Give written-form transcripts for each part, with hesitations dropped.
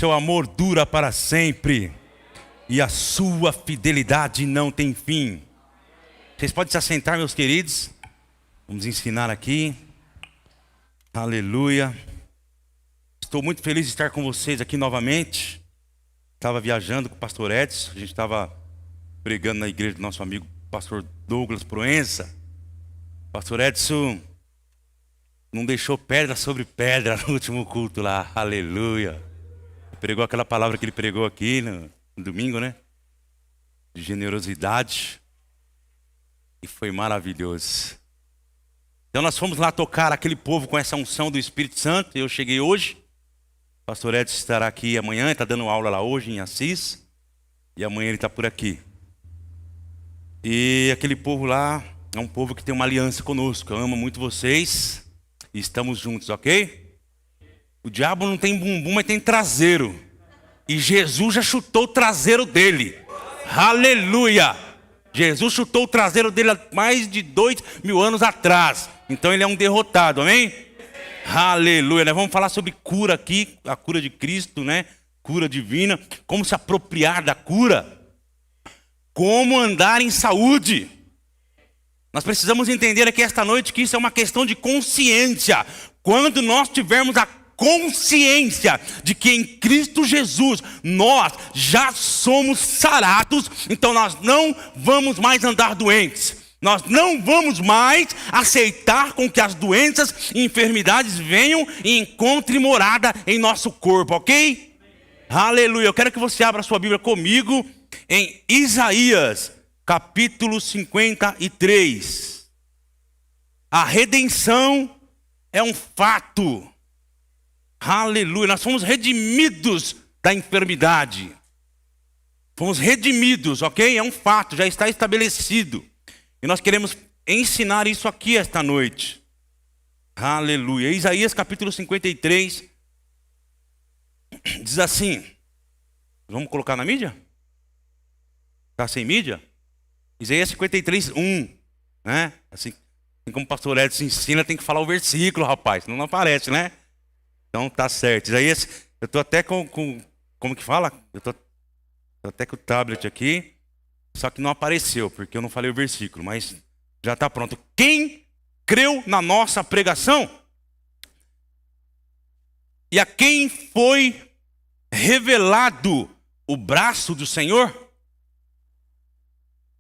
seu amor dura para sempre e a sua fidelidade não tem fim. Vocês podem se assentar, meus queridos. Vamos ensinar aqui. Aleluia. Estou muito feliz de estar com vocês aqui novamente. Estava viajando com o pastor Edson. A gente estava pregando na igreja do nosso amigo pastor Douglas Proença. Pastor Edson não deixou pedra sobre pedra no último culto lá. Aleluia. Pregou aquela palavra que ele pregou aqui no domingo, né? De generosidade. E foi maravilhoso. Então nós fomos lá tocar aquele povo com essa unção do Espírito Santo. Eu cheguei hoje. O pastor Edson estará aqui amanhã. Está dando aula lá hoje em Assis. E amanhã ele está por aqui. E aquele povo lá é um povo que tem uma aliança conosco. Eu amo muito vocês. E estamos juntos, ok? O diabo não tem bumbum, mas tem traseiro. E Jesus já chutou o traseiro dele. Aleluia! Jesus chutou o traseiro dele há mais de 2000 anos atrás. Então ele é um derrotado, amém? Aleluia! Nós vamos falar sobre cura aqui, a cura de Cristo, né? Cura divina. Como se apropriar da cura. Como andar em saúde. Nós precisamos entender aqui esta noite que isso é uma questão de consciência. Quando nós tivermos a consciência de que em Cristo Jesus nós já somos sarados, então nós não vamos mais andar doentes. Nós não vamos mais aceitar com que as doenças e enfermidades venham e encontrem morada em nosso corpo, ok? Aleluia. Eu quero que você abra a sua Bíblia comigo em Isaías, capítulo 53. A redenção é um fato. Aleluia. Nós fomos redimidos da enfermidade. Fomos redimidos, ok? É um fato, já está estabelecido. E nós queremos ensinar isso aqui esta noite. Aleluia. Isaías capítulo 53 diz assim. Vamos colocar na mídia? Está sem mídia? Isaías 53, 1. Né? Assim como o pastor Edson ensina, tem que falar o versículo, rapaz. Senão não aparece, né? Então tá certo. Isaías, eu estou até com como que fala? Eu estou até com o tablet aqui. Só que não apareceu, porque eu não falei o versículo. Mas já está pronto. Quem creu na nossa pregação? E a quem foi revelado o braço do Senhor?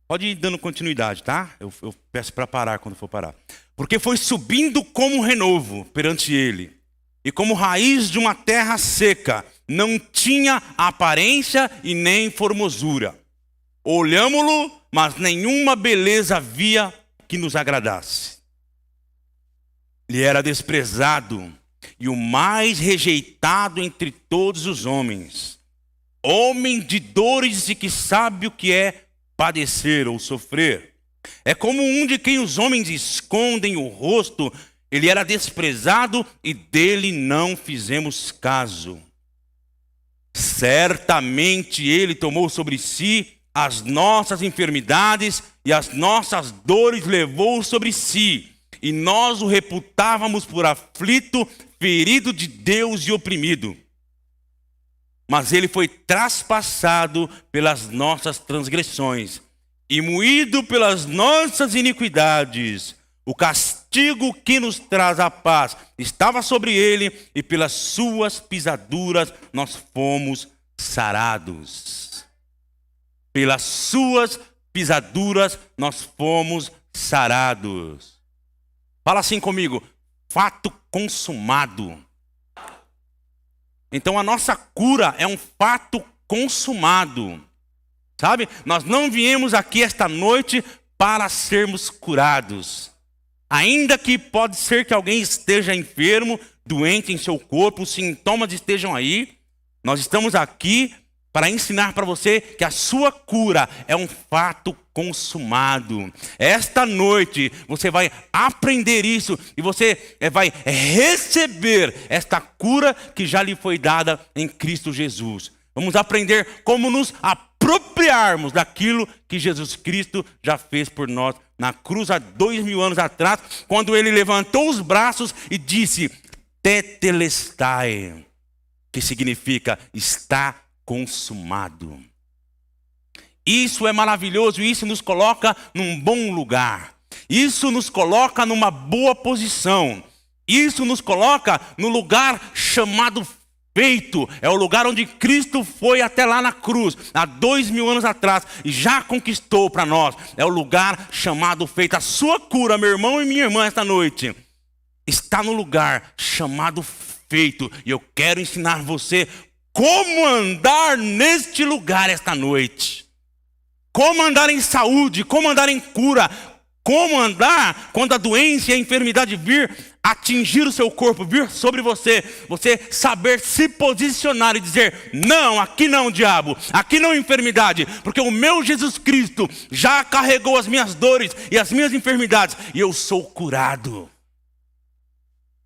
Pode ir dando continuidade, tá? Eu peço para parar quando for parar. Porque foi subindo como renovo perante ele. E como raiz de uma terra seca. Não tinha aparência e nem formosura. Olhámo-lo, mas nenhuma beleza havia que nos agradasse. Ele era desprezado e o mais rejeitado entre todos os homens. Homem de dores e que sabe o que é padecer ou sofrer. É como um de quem os homens escondem o rosto. Ele era desprezado e dele não fizemos caso. Certamente ele tomou sobre si as nossas enfermidades e as nossas dores levou sobre si. E nós o reputávamos por aflito, ferido de Deus e oprimido. Mas ele foi traspassado pelas nossas transgressões e moído pelas nossas iniquidades. O castigo que nos traz a paz estava sobre ele, e pelas suas pisaduras nós fomos sarados. Pelas suas pisaduras nós fomos sarados. Fala assim comigo: fato consumado. Então a nossa cura é um fato consumado. Sabe? Nós não viemos aqui esta noite para sermos curados. Ainda que pode ser que alguém esteja enfermo, doente em seu corpo, os sintomas estejam aí. Nós estamos aqui para ensinar para você que a sua cura é um fato consumado. Esta noite você vai aprender isso e você vai receber esta cura que já lhe foi dada em Cristo Jesus. Vamos aprender como nos apropriarmos daquilo que Jesus Cristo já fez por nós na cruz há 2000 anos atrás, quando ele levantou os braços e disse: Tetelestai. que significa está consumado. Isso é maravilhoso, isso nos coloca num bom lugar. Isso nos coloca numa boa posição. Isso nos coloca no lugar chamado feito. É o lugar onde Cristo foi até lá na cruz, há 2000 anos atrás, e já conquistou para nós. É o lugar chamado feito. A sua cura, meu irmão e minha irmã, esta noite, está no lugar chamado feito. E eu quero ensinar você como andar neste lugar esta noite. Como andar em saúde, como andar em cura, como andar quando a doença e a enfermidade vir atingir o seu corpo, vir sobre você. Você saber se posicionar e dizer, não, aqui não, diabo, aqui não enfermidade, porque o meu Jesus Cristo já carregou as minhas dores e as minhas enfermidades, e eu sou curado.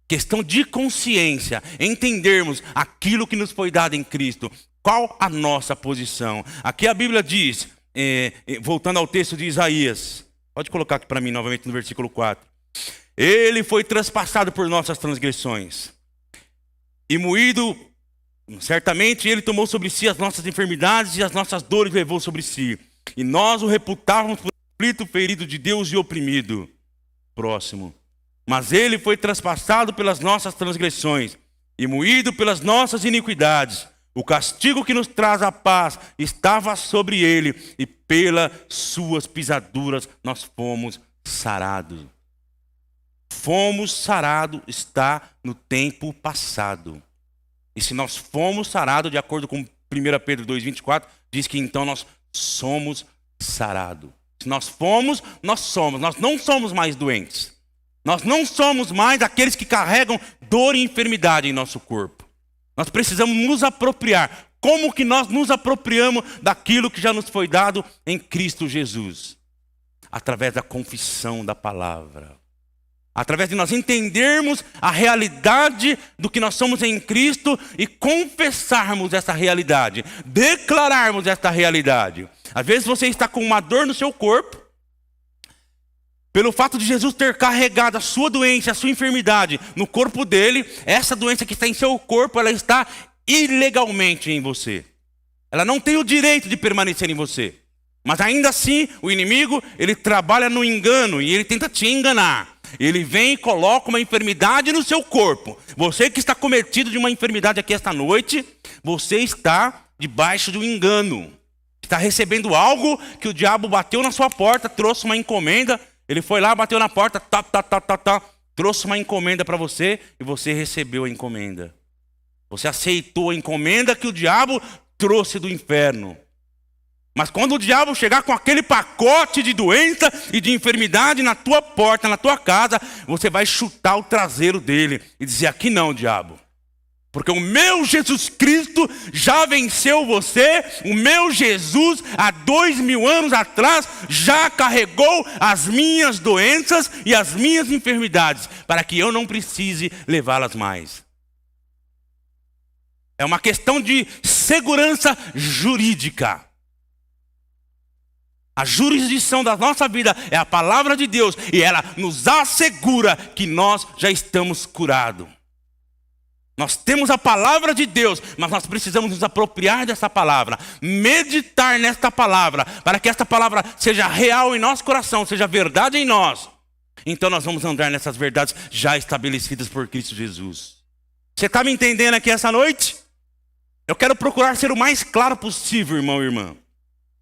Questão de consciência, entendermos aquilo que nos foi dado em Cristo. Qual a nossa posição? Aqui a Bíblia diz, voltando ao texto de Isaías, pode colocar aqui para mim novamente no versículo 4. Ele foi traspassado por nossas transgressões e moído, certamente ele tomou sobre si as nossas enfermidades e as nossas dores levou sobre si. E nós o reputávamos por aflito, ferido de Deus e oprimido. Próximo. Mas ele foi traspassado pelas nossas transgressões e moído pelas nossas iniquidades. O castigo que nos traz a paz estava sobre ele, e pelas suas pisaduras nós fomos sarados. Fomos sarados está no tempo passado. E se nós fomos sarados, de acordo com 1 Pedro 2,24, diz que então nós somos sarados. Se nós fomos, nós somos. Nós não somos mais doentes. Nós não somos mais aqueles que carregam dor e enfermidade em nosso corpo. Nós precisamos nos apropriar. Como que nós nos apropriamos daquilo que já nos foi dado em Cristo Jesus? Através da confissão da palavra. Através de nós entendermos a realidade do que nós somos em Cristo e confessarmos essa realidade. Declararmos esta realidade. Às vezes você está com uma dor no seu corpo. Pelo fato de Jesus ter carregado a sua doença, a sua enfermidade no corpo dele, essa doença que está em seu corpo, ela está ilegalmente em você. Ela não tem o direito de permanecer em você. Mas ainda assim, o inimigo, ele trabalha no engano e ele tenta te enganar. Ele vem e coloca uma enfermidade no seu corpo. Você que está cometido de uma enfermidade aqui esta noite, você está debaixo de um engano. Está recebendo algo que o diabo bateu na sua porta, trouxe uma encomenda. Ele foi lá, bateu na porta, trouxe uma encomenda para você e você recebeu a encomenda. Você aceitou a encomenda que o diabo trouxe do inferno. Mas quando o diabo chegar com aquele pacote de doença e de enfermidade na tua porta, na tua casa, você vai chutar o traseiro dele e dizer, aqui não, diabo. Porque o meu Jesus Cristo já venceu você. O meu Jesus, há 2000 anos atrás, já carregou as minhas doenças e as minhas enfermidades, para que eu não precise levá-las mais. É uma questão de segurança jurídica. A jurisdição da nossa vida é a palavra de Deus, e ela nos assegura que nós já estamos curados. Nós temos a palavra de Deus, mas nós precisamos nos apropriar dessa palavra, meditar nesta palavra, para que esta palavra seja real em nosso coração, seja verdade em nós. Então nós vamos andar nessas verdades já estabelecidas por Cristo Jesus. Você está me entendendo aqui essa noite? Eu quero procurar ser o mais claro possível, irmão e irmã,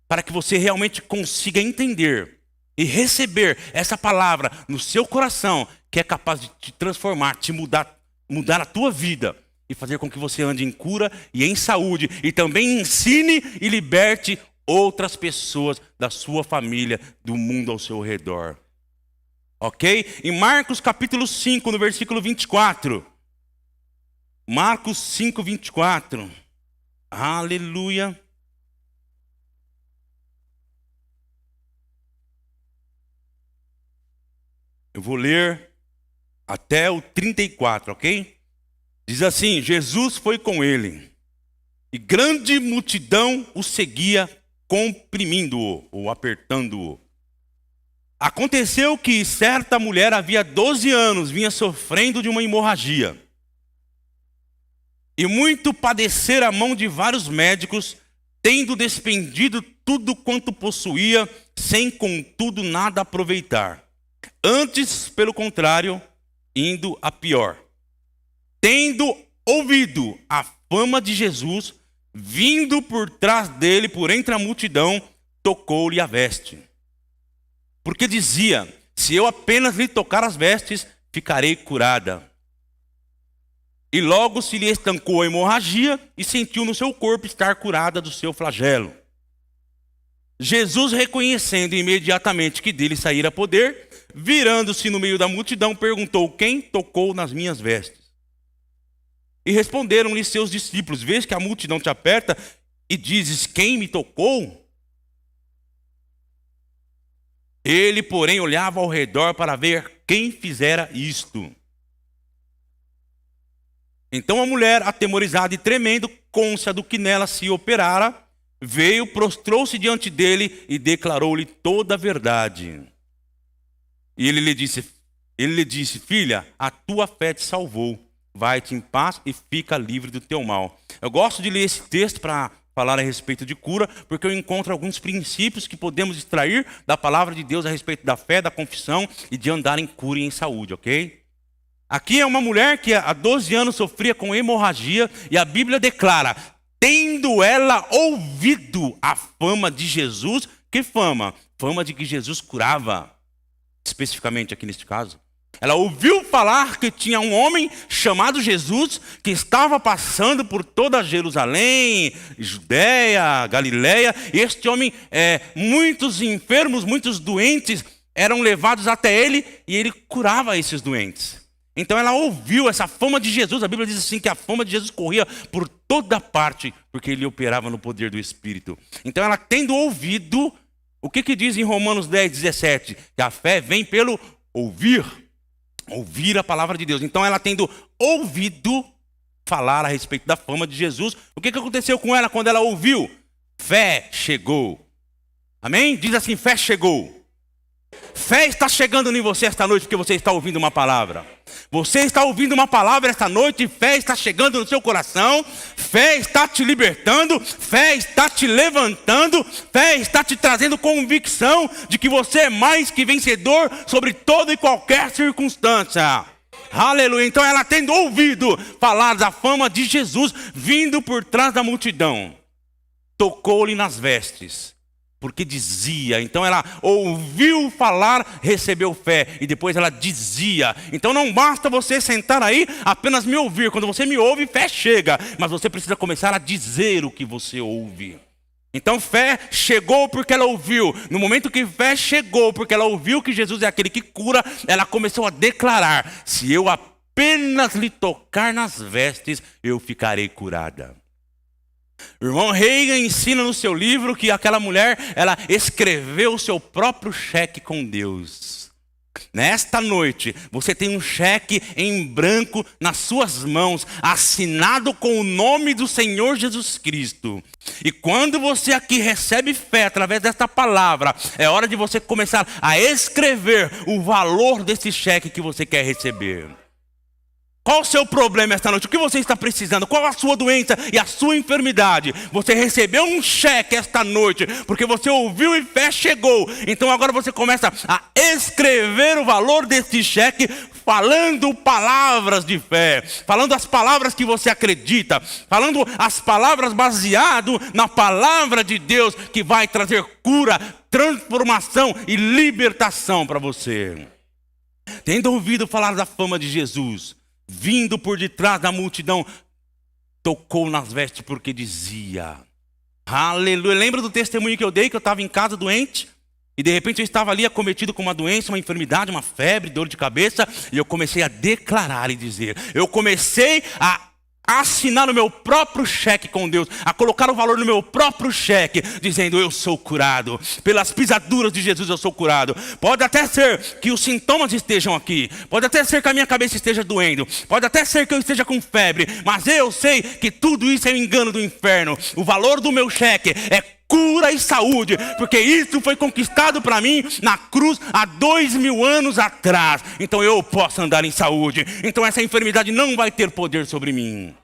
para que você realmente consiga entender e receber essa palavra no seu coração, que é capaz de te transformar, te mudar a tua vida e fazer com que você ande em cura e em saúde, e também ensine e liberte outras pessoas da sua família, do mundo ao seu redor. Ok? Em Marcos capítulo 5, no versículo 24. Marcos 5, 24. Aleluia. Eu vou ler até o 34, ok? Diz assim, Jesus foi com ele, e grande multidão o seguia, comprimindo-o, ou apertando-o. Aconteceu que certa mulher havia 12 anos, vinha sofrendo de uma hemorragia. E muito padecer a mão de vários médicos, tendo despendido tudo quanto possuía, sem contudo nada aproveitar. Antes, pelo contrário, indo a pior. Tendo ouvido a fama de Jesus, vindo por trás dele, por entre a multidão, tocou-lhe a veste. Porque dizia: se eu apenas lhe tocar as vestes, ficarei curada. E logo se lhe estancou a hemorragia e sentiu no seu corpo estar curada do seu flagelo. Jesus, reconhecendo imediatamente que dele saíra poder, virando-se no meio da multidão, perguntou: quem tocou nas minhas vestes? E responderam-lhe seus discípulos: vês que a multidão te aperta e dizes: quem me tocou? Ele, porém, olhava ao redor para ver quem fizera isto. Então a mulher, atemorizada e tremendo, cônscia do que nela se operara, veio, prostrou-se diante dele e declarou-lhe toda a verdade. E ele lhe disse: filha, a tua fé te salvou. Vai-te em paz e fica livre do teu mal. Eu gosto de ler esse texto para falar a respeito de cura, porque eu encontro alguns princípios que podemos extrair da palavra de Deus a respeito da fé, da confissão e de andar em cura e em saúde, ok? Aqui é uma mulher que há 12 anos sofria com hemorragia e a Bíblia declara: tendo ela ouvido a fama de Jesus. Que fama? Fama de que Jesus curava, especificamente aqui neste caso. Ela ouviu falar que tinha um homem chamado Jesus que estava passando por toda Jerusalém, Judeia, Galileia. E este homem, muitos enfermos, muitos doentes eram levados até ele e ele curava esses doentes. Então ela ouviu essa fama de Jesus. A Bíblia diz assim que a fama de Jesus corria por toda parte, porque ele operava no poder do Espírito. Então ela, tendo ouvido, o que diz em Romanos 10:17? Que a fé vem pelo ouvir a palavra de Deus. Então ela, tendo ouvido falar a respeito da fama de Jesus, o que aconteceu com ela quando ela ouviu? Fé chegou. Amém? Diz assim: fé chegou. Fé está chegando em você esta noite porque você está ouvindo uma palavra. Você está ouvindo uma palavra esta noite e fé está chegando no seu coração. Fé está te libertando. Fé está te levantando. Fé está te trazendo convicção de que você é mais que vencedor sobre toda e qualquer circunstância. Aleluia. Então ela, tendo ouvido falar da fama de Jesus, vindo por trás da multidão, tocou-lhe nas vestes. Porque dizia. Então ela ouviu falar, recebeu fé. E depois ela dizia. Então não basta você sentar aí, apenas me ouvir. Quando você me ouve, fé chega. Mas você precisa começar a dizer o que você ouve. Então fé chegou porque ela ouviu. No momento que fé chegou, porque ela ouviu que Jesus é aquele que cura, ela começou a declarar: se eu apenas lhe tocar nas vestes, eu ficarei curada. O irmão Reagan ensina no seu livro que aquela mulher, ela escreveu o seu próprio cheque com Deus. Nesta noite, você tem um cheque em branco nas suas mãos, assinado com o nome do Senhor Jesus Cristo. E quando você aqui recebe fé através desta palavra, é hora de você começar a escrever o valor desse cheque que você quer receber. Qual o seu problema esta noite? O que você está precisando? Qual a sua doença e a sua enfermidade? Você recebeu um cheque esta noite, porque você ouviu e fé chegou. Então agora você começa a escrever o valor desse cheque, falando palavras de fé, falando as palavras que você acredita, falando as palavras baseado na palavra de Deus, que vai trazer cura, transformação e libertação para você. Tendo ouvido falar da fama de Jesus, vindo por detrás da multidão, tocou nas vestes porque dizia: aleluia. Lembra do testemunho que eu dei, que eu estava em casa doente? E de repente eu estava ali acometido com uma doença, uma enfermidade, uma febre, dor de cabeça. E eu comecei a declarar e dizer. Eu comecei a assinar o meu próprio cheque com Deus, a colocar o valor no meu próprio cheque, dizendo: eu sou curado, pelas pisaduras de Jesus eu sou curado. Pode até ser que os sintomas estejam aqui, pode até ser que a minha cabeça esteja doendo, pode até ser que eu esteja com febre, mas eu sei que tudo isso é um engano do inferno. O valor do meu cheque é cura e saúde, porque isso foi conquistado para mim na cruz há 2000 anos atrás. Então eu posso andar em saúde. Então essa enfermidade não vai ter poder sobre mim.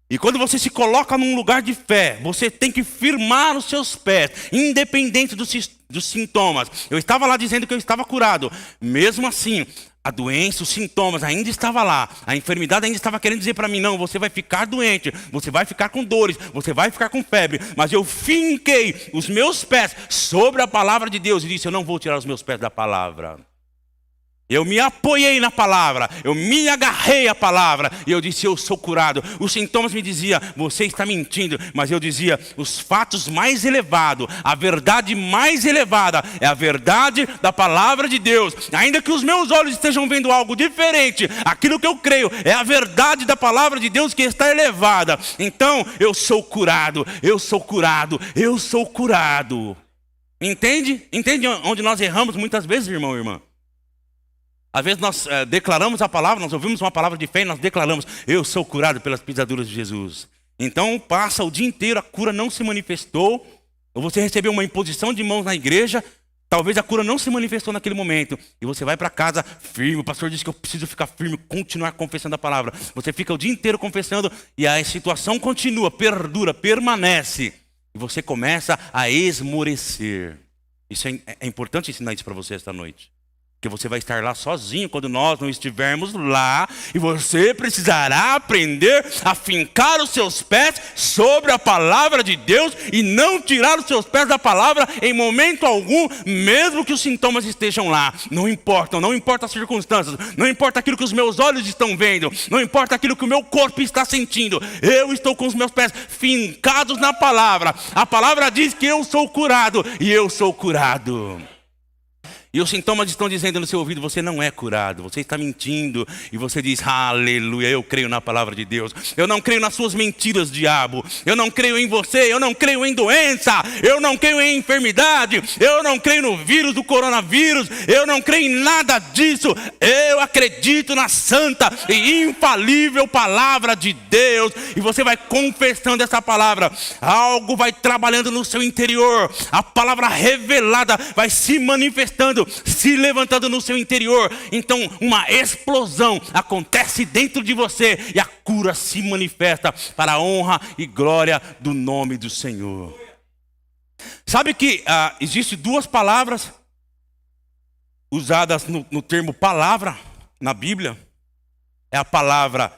E quando você se coloca num lugar de fé, você tem que firmar os seus pés, independente dos sintomas. Eu estava lá dizendo que eu estava curado. Mesmo assim, a doença, os sintomas ainda estavam lá. A enfermidade ainda estava querendo dizer para mim, não, você vai ficar doente, você vai ficar com dores, você vai ficar com febre. Mas eu finquei os meus pés sobre a palavra de Deus e disse, eu não vou tirar os meus pés da palavra. Eu me apoiei na palavra, eu me agarrei à palavra e eu disse, eu sou curado. Os sintomas me diziam, você está mentindo. Mas eu dizia, os fatos mais elevados, a verdade mais elevada é a verdade da palavra de Deus. Ainda que os meus olhos estejam vendo algo diferente, aquilo que eu creio é a verdade da palavra de Deus que está elevada. Então, eu sou curado, eu sou curado, eu sou curado. Entende? Entende onde nós erramos muitas vezes, irmão e irmã? Às vezes nós declaramos a palavra, nós ouvimos uma palavra de fé e nós declaramos, eu sou curado pelas pisaduras de Jesus. Então passa o dia inteiro, a cura não se manifestou, ou você recebeu uma imposição de mãos na igreja, talvez a cura não se manifestou naquele momento, e você vai para casa firme, o pastor disse que eu preciso ficar firme, continuar confessando a palavra. Você fica o dia inteiro confessando e a situação continua, perdura, permanece, e você começa a esmorecer. Isso é importante ensinar isso para você esta noite. Porque você vai estar lá sozinho quando nós não estivermos lá. E você precisará aprender a fincar os seus pés sobre a palavra de Deus. E não tirar os seus pés da palavra em momento algum. Mesmo que os sintomas estejam lá. Não importam, não importa as circunstâncias. Não importa aquilo que os meus olhos estão vendo. Não importa aquilo que o meu corpo está sentindo. Eu estou com os meus pés fincados na palavra. A palavra diz que eu sou curado. E eu sou curado. E os sintomas estão dizendo no seu ouvido, você não é curado, você está mentindo. E você diz, aleluia, eu creio na palavra de Deus. Eu não creio nas suas mentiras, diabo. Eu não creio em você, eu não creio em doença. Eu não creio em enfermidade. Eu não creio no vírus do coronavírus. Eu não creio em nada disso. Eu acredito na santa e infalível palavra de Deus. E você vai confessando essa palavra. Algo vai trabalhando no seu interior. A palavra revelada vai se manifestando, se levantando no seu interior. Então uma explosão acontece dentro de você e a cura se manifesta para a honra e glória do nome do Senhor. Sabe que existe duas palavras usadas no termo palavra na Bíblia. É a palavra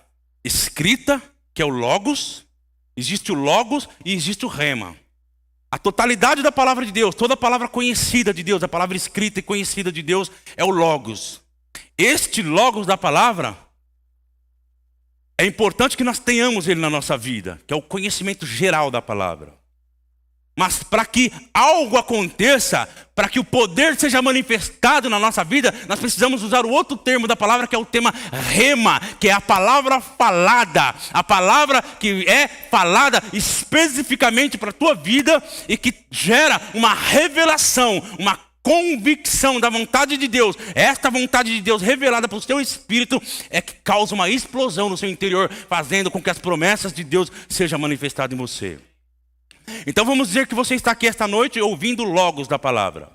escrita, que é o logos. Existe o logos e existe o rema. A totalidade da palavra de Deus, toda a palavra conhecida de Deus, a palavra escrita e conhecida de Deus é o logos. Este logos da palavra, é importante que nós tenhamos ele na nossa vida, que é o conhecimento geral da palavra. Mas para que algo aconteça, para que o poder seja manifestado na nossa vida, nós precisamos usar o outro termo da palavra, que é o tema rema, que é a palavra falada. A palavra que é falada especificamente para a tua vida e que gera uma revelação, uma convicção da vontade de Deus. Esta vontade de Deus revelada para o seu espírito é que causa uma explosão no seu interior, fazendo com que as promessas de Deus sejam manifestadas em você. Então vamos dizer que você está aqui esta noite ouvindo logos da palavra.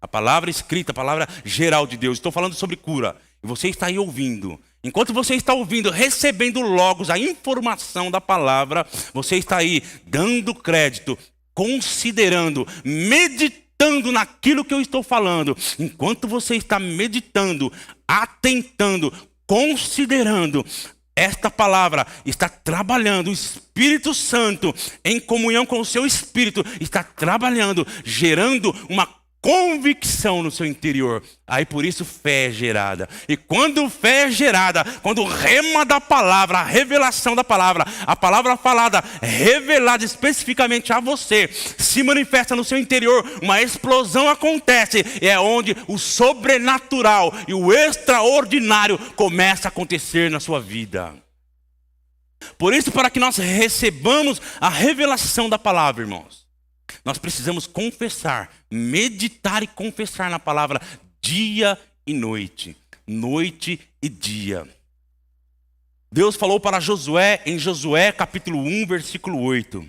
A palavra escrita, a palavra geral de Deus. Estou falando sobre cura. E você está aí ouvindo. Enquanto você está ouvindo, recebendo logos, a informação da palavra, você está aí dando crédito, considerando, meditando naquilo que eu estou falando. Enquanto você está meditando, atentando, considerando, esta palavra está trabalhando, o Espírito Santo, em comunhão com o seu Espírito, está trabalhando, gerando uma convicção no seu interior. Aí por isso fé é gerada. E quando fé é gerada, quando o rema da palavra, a revelação da palavra, a palavra falada, revelada especificamente a você, se manifesta no seu interior, uma explosão acontece. E é onde o sobrenatural e o extraordinário começa a acontecer na sua vida. Por isso, para que nós recebamos a revelação da palavra, irmãos, nós precisamos confessar, meditar e confessar na palavra dia e noite, noite e dia. Deus falou para Josué, em Josué capítulo 1, versículo 8.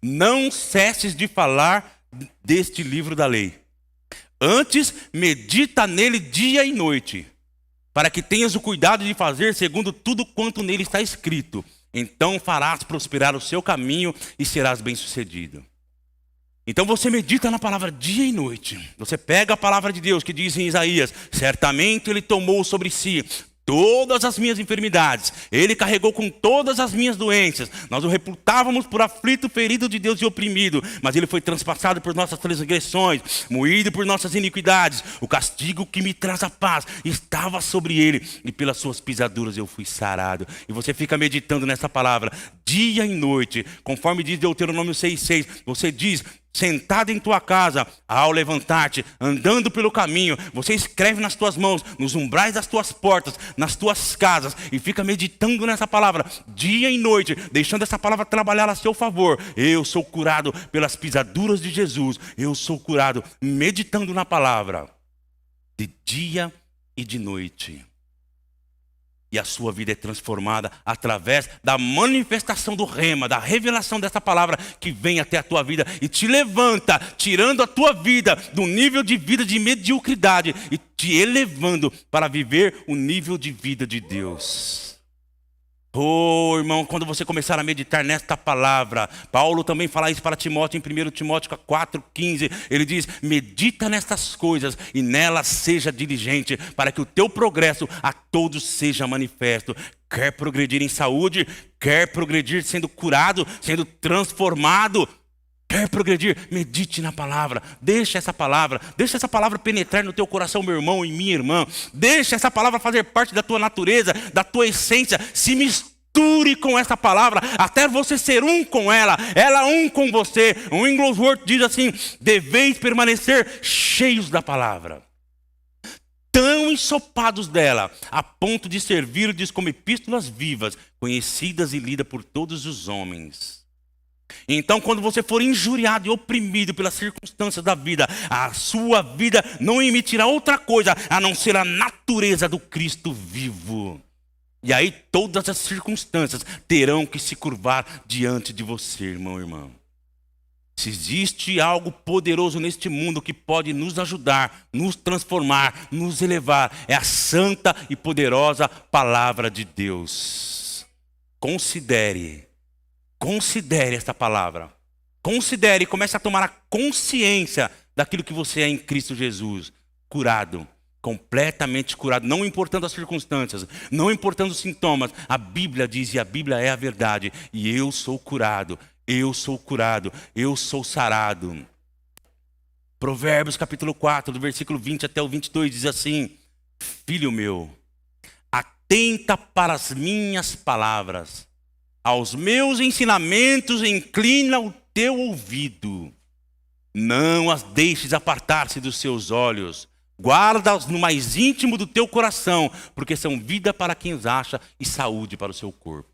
Não cesses de falar deste livro da lei. Antes, medita nele dia e noite, para que tenhas o cuidado de fazer segundo tudo quanto nele está escrito. Então farás prosperar o seu caminho e serás bem-sucedido. Então você medita na palavra dia e noite. Você pega a palavra de Deus que diz em Isaías: certamente Ele tomou sobre si todas as minhas enfermidades, Ele carregou com todas as minhas doenças. Nós o reputávamos por aflito, ferido de Deus e oprimido, mas Ele foi transpassado por nossas transgressões, moído por nossas iniquidades. O castigo que me traz a paz estava sobre Ele, e pelas suas pisaduras eu fui sarado. E você fica meditando nessa palavra dia e noite, conforme diz Deuteronômio 6,6. Você diz: sentado em tua casa, ao levantar-te, andando pelo caminho, você escreve nas tuas mãos, nos umbrais das tuas portas, nas tuas casas, e fica meditando nessa palavra dia e noite, deixando essa palavra trabalhar a seu favor. Eu sou curado pelas pisaduras de Jesus. Eu sou curado meditando na palavra de dia e de noite. E a sua vida é transformada através da manifestação do rema, da revelação dessa palavra que vem até a tua vida e te levanta, tirando a tua vida do nível de vida de mediocridade e te elevando para viver o nível de vida de Deus. Oh, irmão, quando você começar a meditar nesta palavra, Paulo também fala isso para Timóteo em 1 Timóteo 4,15. Ele diz: medita nestas coisas e nelas seja diligente, para que o teu progresso a todos seja manifesto. Quer progredir em saúde, quer progredir sendo curado, sendo transformado, quer progredir, medite na palavra. Deixa essa palavra penetrar no teu coração, meu irmão e minha irmã. Deixa essa palavra fazer parte da tua natureza, da tua essência. Se misture com essa palavra, até você ser um com ela um com você. O Wigglesworth diz assim: deveis permanecer cheios da palavra, tão ensopados dela, a ponto de servir-lhes como epístolas vivas, conhecidas e lidas por todos os homens. Então, quando você for injuriado e oprimido pelas circunstâncias da vida, a sua vida não emitirá outra coisa a não ser a natureza do Cristo vivo. E aí todas as circunstâncias terão que se curvar diante de você, irmão e irmã. Se existe algo poderoso neste mundo que pode nos ajudar, nos transformar, nos elevar, é a santa e poderosa palavra de Deus. Considere esta palavra. Considere e comece a tomar a consciência daquilo que você é em Cristo Jesus. Curado, completamente curado, não importando as circunstâncias, não importando os sintomas. A Bíblia diz, e a Bíblia é a verdade, e eu sou curado, eu sou curado, eu sou sarado. Provérbios capítulo 4, do versículo 20 até o 22, diz assim: filho meu, atenta para as minhas palavras, aos meus ensinamentos inclina o teu ouvido. Não as deixes apartar-se dos seus olhos. Guarda-os no mais íntimo do teu coração, porque são vida para quem os acha e saúde para o seu corpo.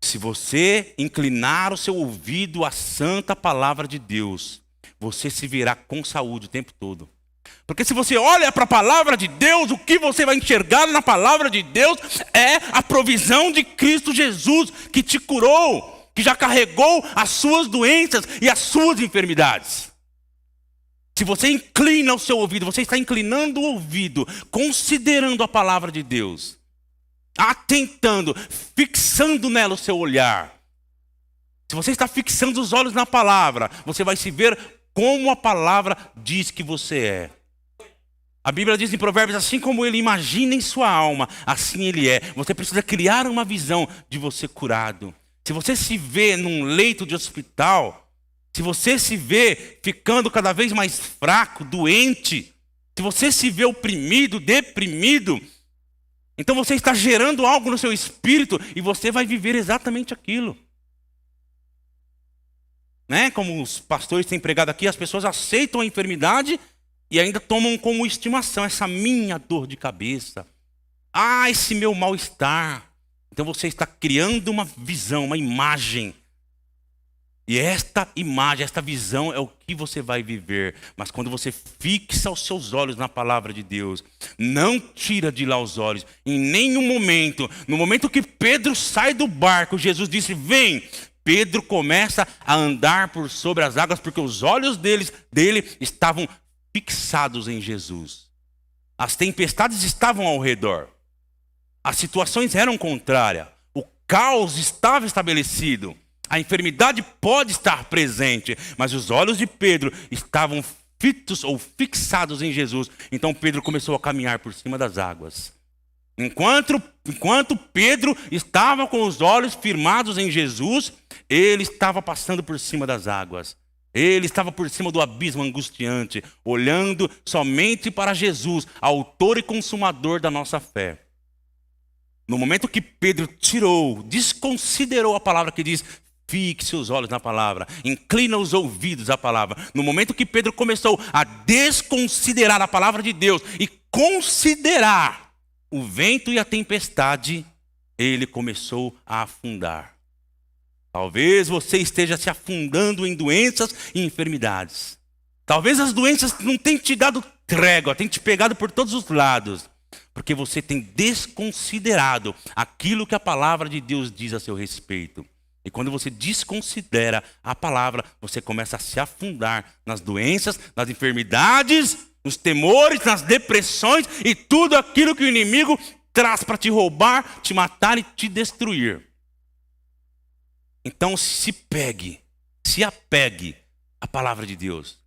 Se você inclinar o seu ouvido à santa palavra de Deus, você se verá com saúde o tempo todo. Porque se você olha para a palavra de Deus, o que você vai enxergar na palavra de Deus é a provisão de Cristo Jesus, que te curou, que já carregou as suas doenças e as suas enfermidades. Se você inclina o seu ouvido, você está inclinando o ouvido, considerando a palavra de Deus, atentando, fixando nela o seu olhar. Se você está fixando os olhos na palavra, você vai se ver como a palavra diz que você é. A Bíblia diz em Provérbios: assim como ele imagina em sua alma, assim ele é. Você precisa criar uma visão de você curado. Se você se vê num leito de hospital, se você se vê ficando cada vez mais fraco, doente, se você se vê oprimido, deprimido, então você está gerando algo no seu espírito e você vai viver exatamente aquilo. Né? Como os pastores têm pregado aqui, as pessoas aceitam a enfermidade e ainda tomam como estimação essa minha dor de cabeça. Ah, esse meu mal-estar. Então você está criando uma visão, uma imagem. E esta imagem, esta visão é o que você vai viver. Mas quando você fixa os seus olhos na palavra de Deus, não tira de lá os olhos. Em nenhum momento, no momento que Pedro sai do barco, Jesus disse: vem. Pedro começa a andar por sobre as águas, porque os olhos dele estavam fixados em Jesus. As tempestades estavam ao redor. As situações eram contrárias. O caos estava estabelecido. A enfermidade pode estar presente, mas os olhos de Pedro estavam fitos ou fixados em Jesus. Então Pedro começou a caminhar por cima das águas. Enquanto Pedro estava com os olhos firmados em Jesus, ele estava passando por cima das águas. Ele estava por cima do abismo angustiante, olhando somente para Jesus, autor e consumador da nossa fé. No momento que Pedro desconsiderou a palavra que diz: fixe os olhos na palavra, inclina os ouvidos à palavra. No momento que Pedro começou a desconsiderar a palavra de Deus e considerar o vento e a tempestade, ele começou a afundar. Talvez você esteja se afundando em doenças e enfermidades. Talvez as doenças não tenham te dado trégua, tenham te pegado por todos os lados, porque você tem desconsiderado aquilo que a palavra de Deus diz a seu respeito. E quando você desconsidera a palavra, você começa a se afundar nas doenças, nas enfermidades, nos temores, nas depressões e tudo aquilo que o inimigo traz para te roubar, te matar e te destruir. Então se apegue à palavra de Deus.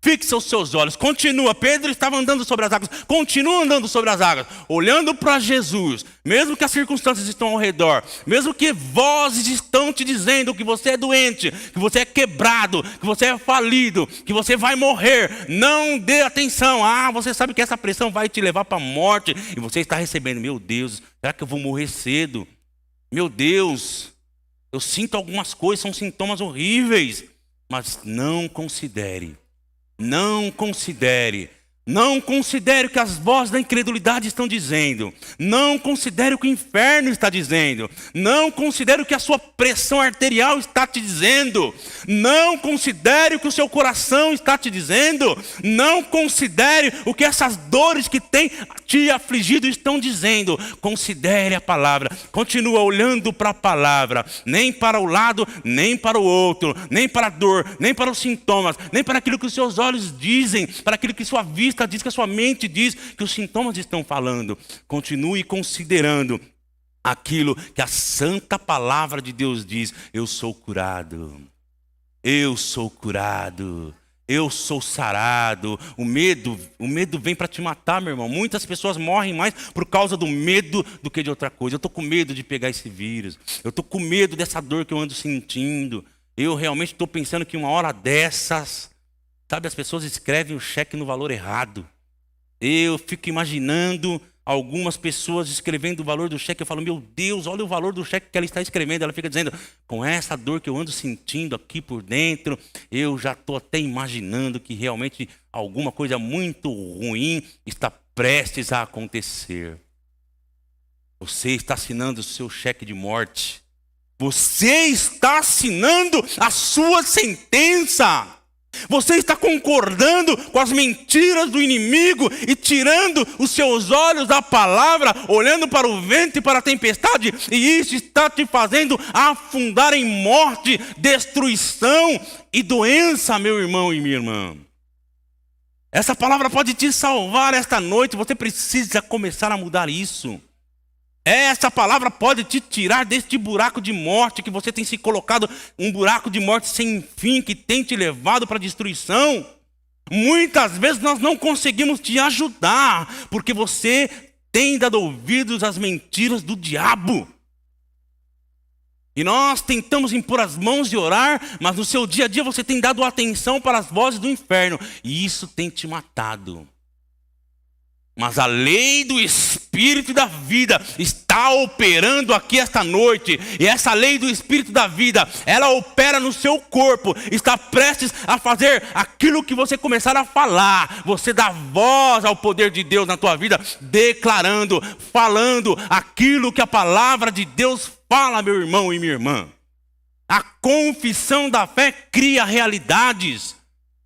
Fixa os seus olhos, continua. Pedro estava andando sobre as águas, continua andando sobre as águas, olhando para Jesus, mesmo que as circunstâncias estão ao redor, mesmo que vozes estão te dizendo que você é doente, que você é quebrado, que você é falido, que você vai morrer. Não dê atenção. Você sabe que essa pressão vai te levar para a morte e você está recebendo: meu Deus, será que eu vou morrer cedo? Meu Deus, eu sinto algumas coisas, são sintomas horríveis. Mas não considere o que as vozes da incredulidade estão dizendo. Não considere o que o inferno está dizendo. Não considere o que a sua pressão arterial está te dizendo. Não considere o que o seu coração está te dizendo. Não considere o que essas dores que têm te afligido estão dizendo. Considere a palavra. Continua olhando para a palavra. Nem para o lado, nem para o outro. Nem para a dor, nem para os sintomas. Nem para aquilo que os seus olhos dizem. Para aquilo que sua vista diz, que a sua mente diz, que os sintomas estão falando. Continue considerando aquilo que a santa palavra de Deus diz: eu sou curado, eu sou curado, eu sou sarado. O medo vem para te matar, meu irmão. Muitas pessoas morrem mais por causa do medo do que de outra coisa. Eu estou com medo de pegar esse vírus, eu estou com medo dessa dor que eu ando sentindo. Eu realmente estou pensando que uma hora dessas, sabe, as pessoas escrevem o cheque no valor errado. Eu fico imaginando algumas pessoas escrevendo o valor do cheque. Eu falo: meu Deus, olha o valor do cheque que ela está escrevendo. Ela fica dizendo: com essa dor que eu ando sentindo aqui por dentro, eu já estou até imaginando que realmente alguma coisa muito ruim está prestes a acontecer. Você está assinando o seu cheque de morte. Você está assinando a sua sentença. Você está concordando com as mentiras do inimigo e tirando os seus olhos da palavra, olhando para o vento e para a tempestade, e isso está te fazendo afundar em morte, destruição e doença, meu irmão e minha irmã. Essa palavra pode te salvar esta noite. Você precisa começar a mudar isso. Essa palavra pode te tirar deste buraco de morte que você tem se colocado, um buraco de morte sem fim que tem te levado para a destruição. Muitas vezes nós não conseguimos te ajudar porque você tem dado ouvidos às mentiras do diabo. E nós tentamos impor as mãos e orar, mas no seu dia a dia você tem dado atenção para as vozes do inferno e isso tem te matado. Mas a lei do Espírito e da vida está operando aqui esta noite. E essa lei do Espírito da vida, ela opera no seu corpo. Está prestes a fazer aquilo que você começar a falar. Você dá voz ao poder de Deus na tua vida, declarando, falando aquilo que a palavra de Deus fala, meu irmão e minha irmã. A confissão da fé cria realidades.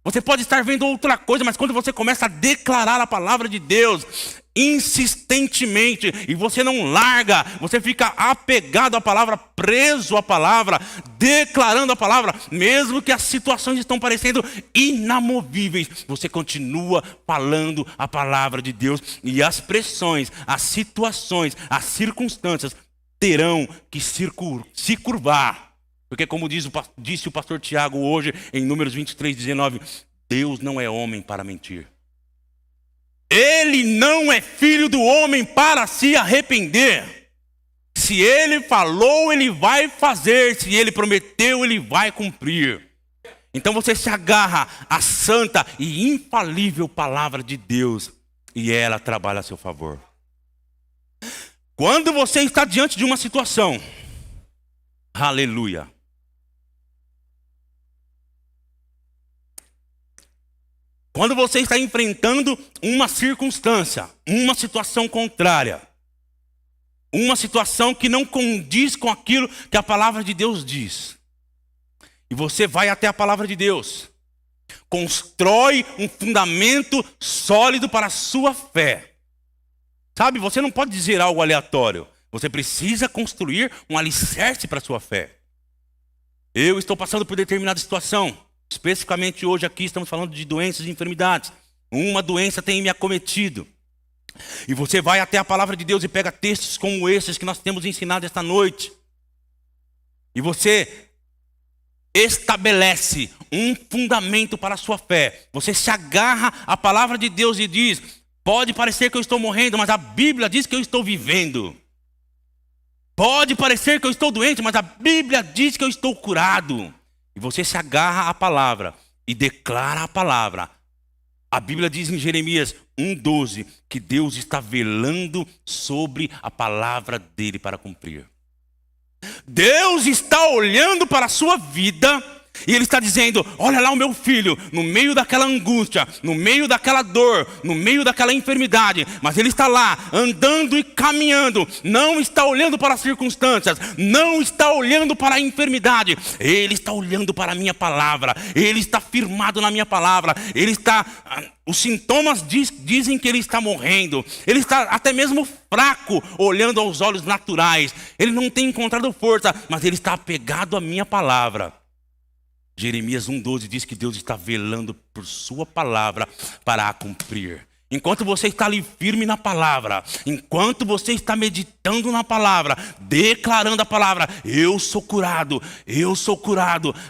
Você pode estar vendo outra coisa, mas quando você começa a declarar a palavra de Deus insistentemente, e você não larga, você fica apegado à palavra, preso à palavra, declarando a palavra, mesmo que as situações estão parecendo inamovíveis, você continua falando a palavra de Deus, e as pressões, as situações, as circunstâncias terão que se curvar. Porque como disse o pastor Tiago hoje, em Números 23:19, Deus não é homem para mentir. Ele não é filho do homem para se arrepender. Se ele falou, ele vai fazer. Se ele prometeu, ele vai cumprir. Então você se agarra à santa e infalível palavra de Deus, e ela trabalha a seu favor. Quando você está diante de uma situação, aleluia, quando você está enfrentando uma circunstância, uma situação contrária, uma situação que não condiz com aquilo que a palavra de Deus diz, e você vai até a palavra de Deus, constrói um fundamento sólido para a sua fé. Sabe, você não pode dizer algo aleatório. Você precisa construir um alicerce para a sua fé. Eu estou passando por determinada situação. Especificamente hoje aqui estamos falando de doenças e enfermidades. Uma doença tem me acometido. E você vai até a palavra de Deus e pega textos como esses que nós temos ensinado esta noite. E você estabelece um fundamento para a sua fé. Você se agarra à palavra de Deus e diz: pode parecer que eu estou morrendo, mas a Bíblia diz que eu estou vivendo. Pode parecer que eu estou doente, mas a Bíblia diz que eu estou curado. E você se agarra à palavra e declara a palavra. A Bíblia diz em Jeremias 1:12 que Deus está velando sobre a palavra dele para cumprir. Deus está olhando para a sua vida e Ele está dizendo: olha lá o meu filho, no meio daquela angústia, no meio daquela dor, no meio daquela enfermidade, mas ele está lá, andando e caminhando, não está olhando para as circunstâncias, não está olhando para a enfermidade, ele está olhando para a minha palavra, ele está firmado na minha palavra, ele está... Os sintomas dizem que ele está morrendo, ele está até mesmo fraco, olhando aos olhos naturais, ele não tem encontrado força, mas ele está apegado à minha palavra. Jeremias 1:12 diz que Deus está velando por sua palavra para a cumprir. Enquanto você está ali firme na palavra, enquanto você está meditando na palavra, declarando a palavra: eu sou curado,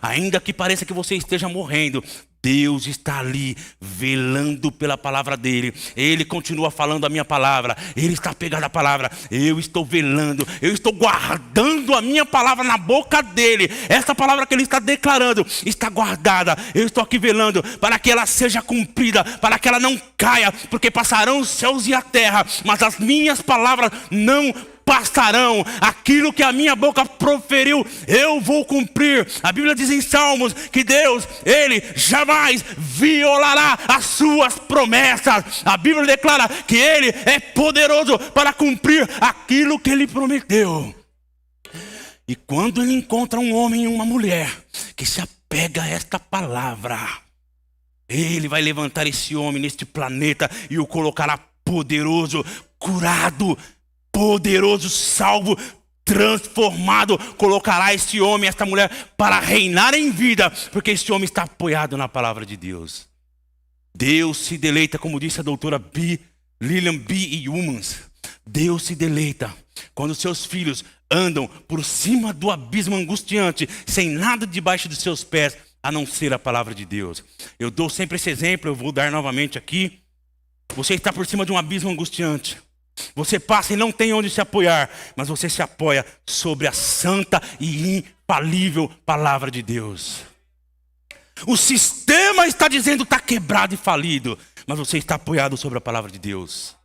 ainda que pareça que você esteja morrendo, Deus está ali velando pela palavra dele. Ele continua falando a minha palavra, ele está pegado à palavra. Eu estou velando, eu estou guardando a minha palavra na boca dele. Essa palavra que ele está declarando está guardada. Eu estou aqui velando para que ela seja cumprida, para que ela não caia, porque passarão os céus e a terra, mas as minhas palavras não passarão. Aquilo que a minha boca proferiu, eu vou cumprir. A Bíblia diz em Salmos que Deus, ele jamais violará as suas promessas. A Bíblia declara que ele é poderoso para cumprir aquilo que ele prometeu. E quando ele encontra um homem e uma mulher que se apega a esta palavra, ele vai levantar esse homem neste planeta e o colocará poderoso, curado, poderoso, salvo, transformado. Colocará esse homem, esta mulher, para reinar em vida, porque esse homem está apoiado na palavra de Deus. Deus se deleita, como disse a doutora Lillian B. Humans, Deus se deleita quando seus filhos andam por cima do abismo angustiante, sem nada debaixo dos seus pés, a não ser a palavra de Deus. Eu dou sempre esse exemplo, eu vou dar novamente aqui. Você está por cima de um abismo angustiante. Você passa e não tem onde se apoiar, mas você se apoia sobre a santa e infalível palavra de Deus. O sistema está dizendo que está quebrado e falido, mas você está apoiado sobre a palavra de Deus.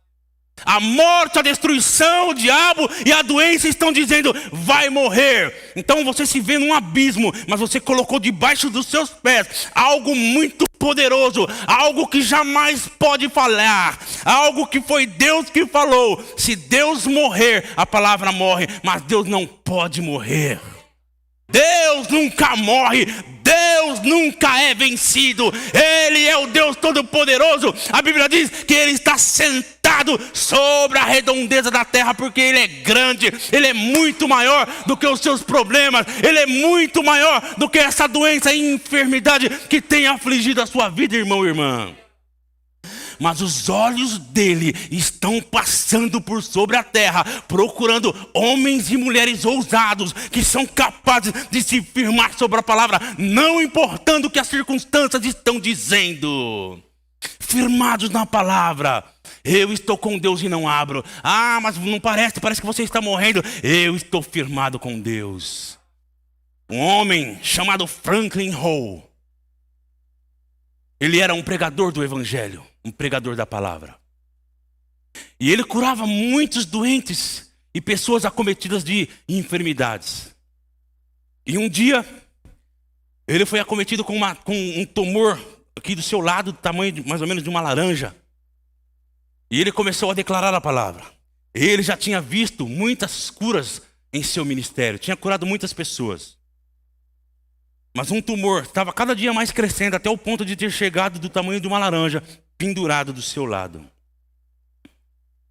A morte, a destruição, o diabo e a doença estão dizendo: vai morrer. Então você se vê num abismo, mas você colocou debaixo dos seus pés algo muito poderoso, algo que jamais pode falhar, algo que foi Deus que falou. Se Deus morrer, a palavra morre, mas Deus não pode morrer. Deus nunca morre, Deus nunca é vencido. Ele é o Deus Todo-Poderoso. A Bíblia diz que Ele está sentado sobre a redondeza da terra, porque Ele é grande, Ele é muito maior do que os seus problemas, Ele é muito maior do que essa doença e enfermidade que tem afligido a sua vida, irmão e irmã. mas os olhos dele estão passando por sobre a terra, procurando homens e mulheres ousados, que são capazes de se firmar sobre a palavra, não importando o que as circunstâncias estão dizendo. Firmados na palavra. Eu estou com Deus e não abro. Ah, mas não parece que você está morrendo. Eu estou firmado com Deus. Um homem chamado Franklin Hall, ele era um pregador do evangelho, um pregador da palavra. E ele curava muitos doentes e pessoas acometidas de enfermidades. E um dia, ele foi acometido com um tumor aqui do seu lado, do tamanho mais ou menos de uma laranja. E ele começou a declarar a palavra. Ele já tinha visto muitas curas em seu ministério, tinha curado muitas pessoas. Mas um tumor estava cada dia mais crescendo, até o ponto de ter chegado do tamanho de uma laranja, pendurado do seu lado.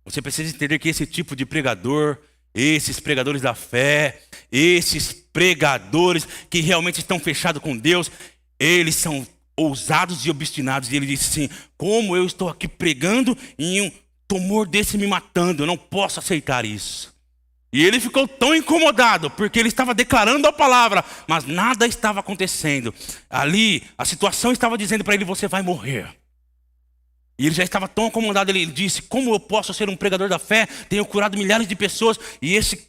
Você precisa entender que esse tipo de pregador, esses pregadores da fé, esses pregadores que realmente estão fechados com Deus, eles são ousados e obstinados. E ele disse assim: como eu estou aqui pregando e um tumor desse me matando, eu não posso aceitar isso. E ele ficou tão incomodado, porque ele estava declarando a palavra, mas nada estava acontecendo. Ali, a situação estava dizendo para ele: você vai morrer. E ele já estava tão incomodado, ele disse: como eu posso ser um pregador da fé? Tenho curado milhares de pessoas e esse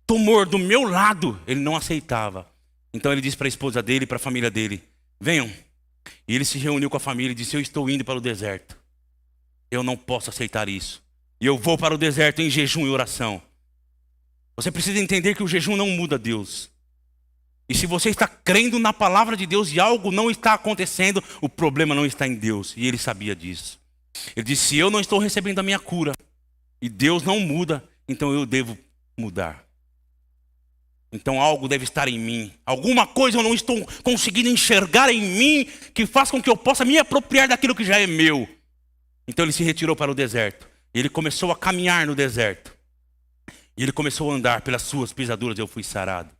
tumor do meu lado, ele não aceitava. Então ele disse para a esposa dele e para a família dele: venham. E ele se reuniu com a família e disse: eu estou indo para o deserto. Eu não posso aceitar isso. E eu vou para o deserto em jejum e oração. Você precisa entender que o jejum não muda Deus. E se você está crendo na palavra de Deus e algo não está acontecendo, o problema não está em Deus. E ele sabia disso. Ele disse: se eu não estou recebendo a minha cura e Deus não muda, então eu devo mudar. Então algo deve estar em mim. Alguma coisa eu não estou conseguindo enxergar em mim que faz com que eu possa me apropriar daquilo que já é meu. Então ele se retirou para o deserto. Ele começou a caminhar no deserto. E ele começou a andar: pelas suas pisaduras eu fui sarado.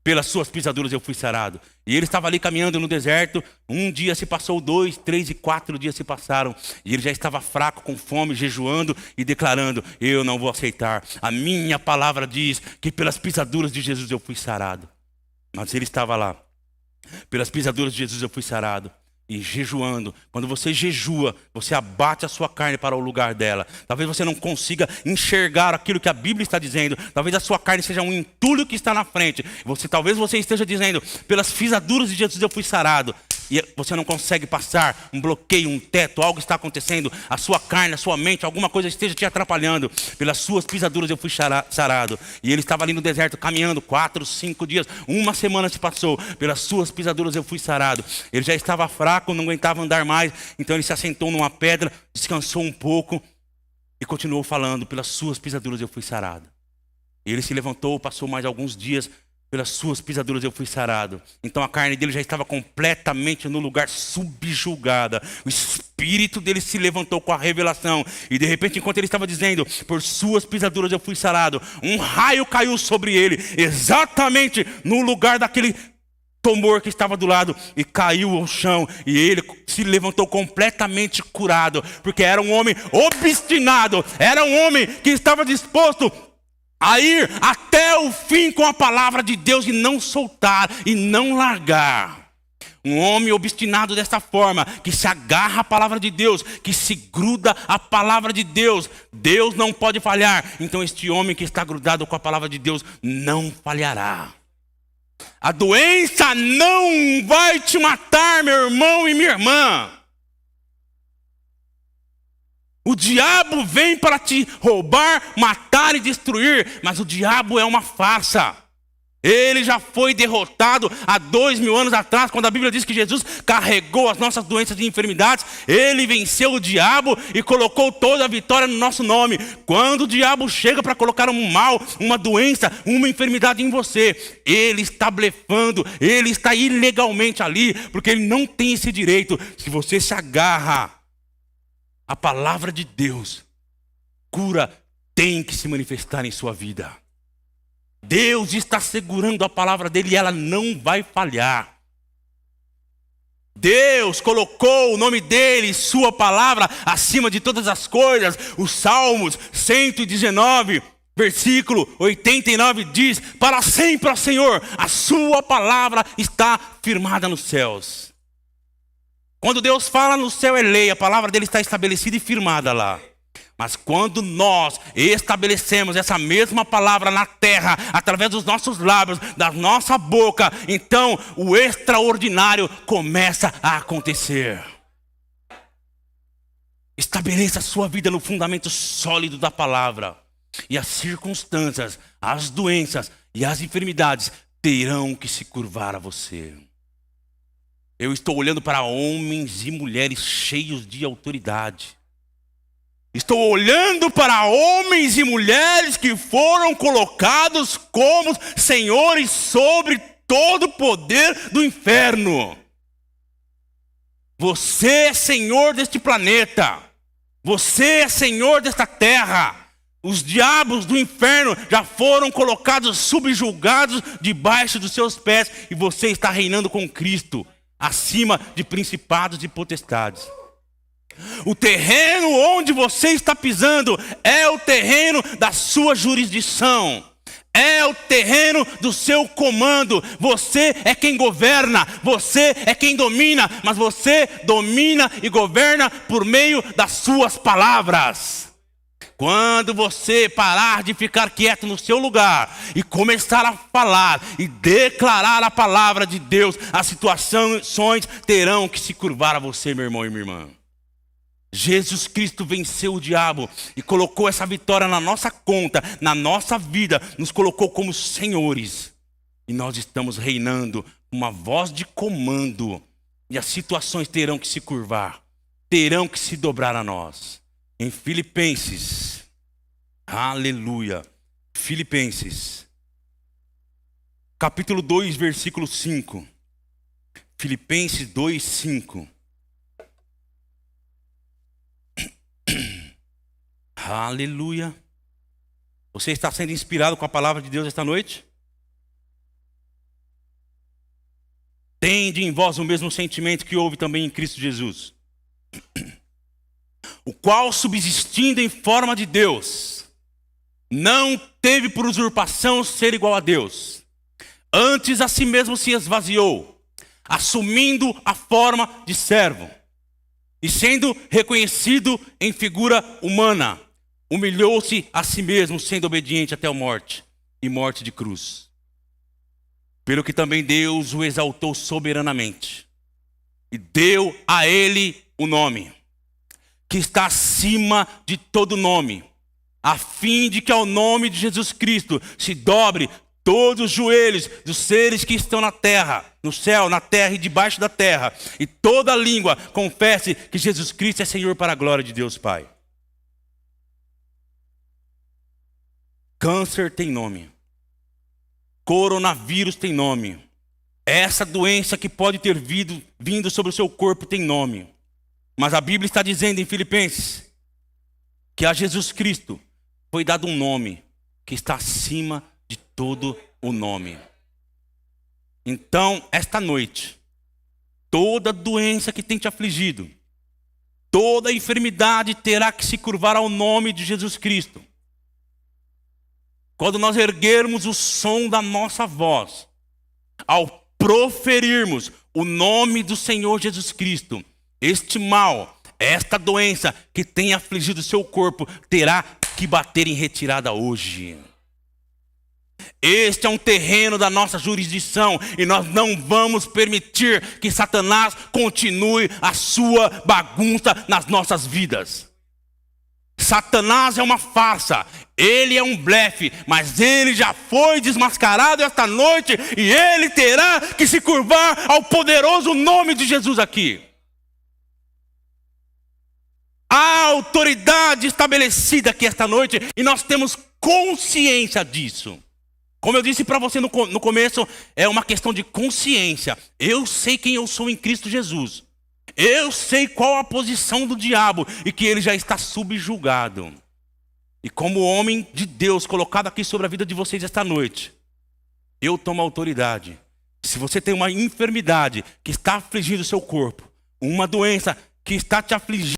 Pelas suas pisaduras eu fui sarado. E ele estava ali caminhando no deserto. Um dia se passou, 2, 3 e 4 dias se passaram. E ele já estava fraco, com fome, jejuando e declarando: eu não vou aceitar. A minha palavra diz que pelas pisaduras de Jesus eu fui sarado. Mas ele estava lá: pelas pisaduras de Jesus eu fui sarado. E jejuando. Quando você jejua, você abate a sua carne para o lugar dela. Talvez você não consiga enxergar aquilo que a Bíblia está dizendo. Talvez a sua carne seja um entulho que está na frente. Talvez você esteja dizendo: pelas pisaduras de Jesus eu fui sarado. E você não consegue passar um bloqueio, um teto, algo está acontecendo. A sua carne, a sua mente, alguma coisa esteja te atrapalhando. Pelas suas pisaduras eu fui sarado. E ele estava ali no deserto caminhando 4, 5 dias. Uma semana se passou. Pelas suas pisaduras eu fui sarado. Ele já estava fraco, não aguentava andar mais. Então ele se assentou numa pedra, descansou um pouco e continuou falando: pelas suas pisaduras eu fui sarado. E ele se levantou, passou mais alguns dias. Pelas suas pisaduras eu fui sarado. Então a carne dele já estava completamente no lugar, subjugada. O espírito dele se levantou com a revelação. E de repente, enquanto ele estava dizendo: por suas pisaduras eu fui sarado, um raio caiu sobre ele, exatamente no lugar daquele tumor que estava do lado, e caiu ao chão. E ele se levantou completamente curado, porque era um homem obstinado. Era um homem que estava disposto a ir até o fim com a palavra de Deus e não soltar e não largar. Um homem obstinado desta forma, que se agarra à palavra de Deus, que se gruda à palavra de Deus. Deus não pode falhar. Então este homem que está grudado com a palavra de Deus não falhará. A doença não vai te matar, meu irmão e minha irmã. O diabo vem para te roubar, matar e destruir, mas o diabo é uma farsa. Ele já foi derrotado há 2000 anos atrás, quando a Bíblia diz que Jesus carregou as nossas doenças e enfermidades. Ele venceu o diabo e colocou toda a vitória no nosso nome. Quando o diabo chega para colocar um mal, uma doença, uma enfermidade em você, ele está blefando, ele está ilegalmente ali, porque ele não tem esse direito. Se você se agarra à palavra de Deus, cura tem que se manifestar em sua vida. Deus está segurando a palavra dele e ela não vai falhar. Deus colocou o nome dele, sua palavra, acima de todas as coisas. Os Salmos 119, versículo 89 diz: para sempre, ó Senhor, a sua palavra está firmada nos céus. Quando Deus fala no céu é lei, a palavra dele está estabelecida e firmada lá. Mas quando nós estabelecemos essa mesma palavra na terra, através dos nossos lábios, da nossa boca, então o extraordinário começa a acontecer. Estabeleça a sua vida no fundamento sólido da palavra. E as circunstâncias, as doenças e as enfermidades terão que se curvar a você. Eu estou olhando para homens e mulheres cheios de autoridade. Estou olhando para homens e mulheres que foram colocados como senhores sobre todo o poder do inferno. Você é senhor deste planeta. Você é senhor desta terra. Os diabos do inferno já foram colocados, subjugados debaixo dos seus pés. E você está reinando com Cristo, acima de principados e potestades. O terreno onde você está pisando é o terreno da sua jurisdição. É o terreno do seu comando. Você é quem governa, você é quem domina, mas você domina e governa por meio das suas palavras. Quando você parar de ficar quieto no seu lugar e começar a falar e declarar a palavra de Deus, as situações terão que se curvar a você, meu irmão e minha irmã. Jesus Cristo venceu o diabo e colocou essa vitória na nossa conta, na nossa vida, nos colocou como senhores. E nós estamos reinando com uma voz de comando. E as situações terão que se curvar, terão que se dobrar a nós. Em Filipenses, aleluia, Filipenses, capítulo 2, versículo 5. Filipenses 2, 5. Aleluia. Você está sendo inspirado com a palavra de Deus esta noite? Tende em vós o mesmo sentimento que houve também em Cristo Jesus, o qual, subsistindo em forma de Deus, não teve por usurpação ser igual a Deus. Antes a si mesmo se esvaziou, assumindo a forma de servo, e sendo reconhecido em figura humana, humilhou-se a si mesmo, sendo obediente até a morte, e morte de cruz. Pelo que também Deus o exaltou soberanamente, e deu a ele o nome, que está acima de todo nome, a fim de que ao nome de Jesus Cristo se dobre todos os joelhos dos seres que estão na terra, no céu, na terra e debaixo da terra, e toda língua confesse que Jesus Cristo é Senhor, para a glória de Deus Pai. Câncer tem nome. Coronavírus tem nome. Essa doença que pode ter vindo sobre o seu corpo tem nome. Mas a Bíblia está dizendo em Filipenses que a Jesus Cristo foi dado um nome que está acima de todo o nome. Então, esta noite, toda doença que tem te afligido, toda enfermidade terá que se curvar ao nome de Jesus Cristo. Quando nós erguermos o som da nossa voz, ao proferirmos o nome do Senhor Jesus Cristo, este mal, esta doença que tem afligido o seu corpo, terá que bater em retirada hoje. Este é um terreno da nossa jurisdição e nós não vamos permitir que Satanás continue a sua bagunça nas nossas vidas. Satanás é uma farsa, ele é um blefe, mas ele já foi desmascarado esta noite e ele terá que se curvar ao poderoso nome de Jesus aqui. Há autoridade estabelecida aqui esta noite e nós temos consciência disso. Como eu disse para você no começo, é uma questão de consciência. Eu sei quem eu sou em Cristo Jesus. Eu sei qual a posição do diabo e que ele já está subjugado. E como homem de Deus colocado aqui sobre a vida de vocês esta noite, eu tomo autoridade Se você tem uma enfermidade que está afligindo o seu corpo, uma doença que está te afligindo,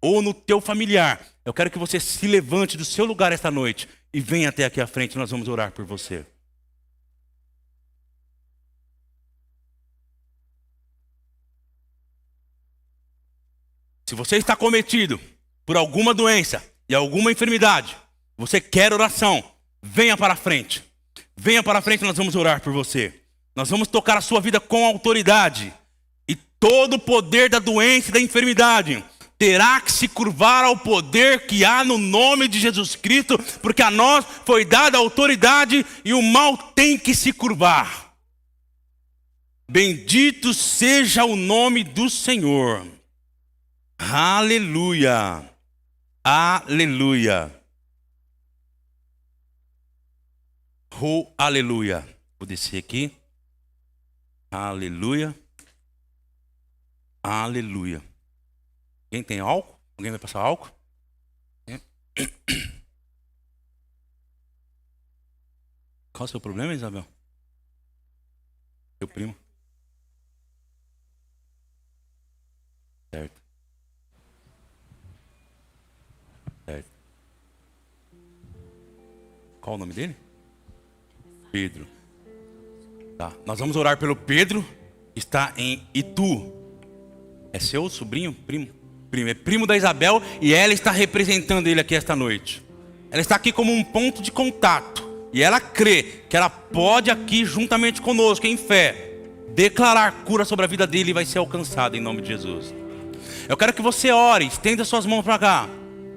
ou no teu familiar, eu quero que você se levante do seu lugar esta noite e venha até aqui à frente, nós vamos orar por você. Se você está cometido por alguma doença e alguma enfermidade, você quer oração, venha para a frente. Venha para a frente, nós vamos orar por você. Nós vamos tocar a sua vida com autoridade. E todo o poder da doença e da enfermidade terá que se curvar ao poder que há no nome de Jesus Cristo, porque a nós foi dada a autoridade e o mal tem que se curvar. Bendito seja o nome do Senhor. Aleluia. Aleluia. Oh, aleluia. Vou descer aqui. Aleluia. Aleluia. Quem tem álcool? Alguém vai passar álcool? Qual é o seu problema, Isabel? Seu primo? Certo. Certo. Qual o nome dele? Pedro. Tá. Nós vamos orar pelo Pedro, que está em Itu. É seu sobrinho? Primo? É primo da Isabel e ela está representando ele aqui esta noite. Ela está aqui como um ponto de contato. E ela crê que ela pode aqui, juntamente conosco, em fé, declarar cura sobre a vida dele e vai ser alcançada em nome de Jesus. Eu quero que você ore, estenda suas mãos para cá.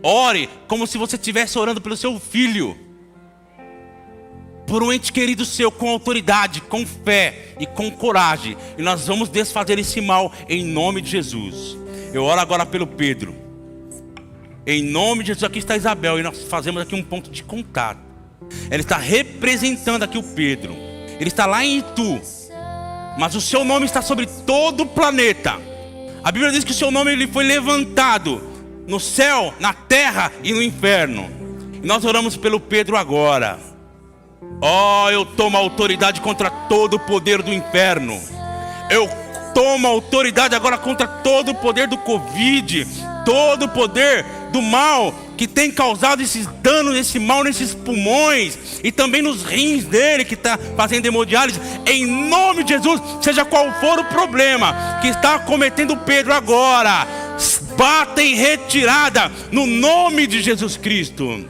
Ore como se você estivesse orando pelo seu filho. Por um ente querido seu, com autoridade, com fé e com coragem. E nós vamos desfazer esse mal em nome de Jesus. Eu oro agora pelo Pedro. Em nome de Jesus, aqui está Isabel. E nós fazemos aqui um ponto de contato. Ela está representando aqui o Pedro. Ele está lá em Itu. Mas o seu nome está sobre todo o planeta. A Bíblia diz que o seu nome ele foi levantado no céu, na terra e no inferno. E nós oramos pelo Pedro agora. Oh, eu tomo autoridade contra todo o poder do inferno. Eu tomo autoridade agora contra todo o poder do Covid, todo o poder do mal que tem causado esses danos, esse mal nesses pulmões e também nos rins dele que está fazendo hemodiálise. Em nome de Jesus, seja qual for o problema que está cometendo Pedro agora, bata em retirada no nome de Jesus Cristo.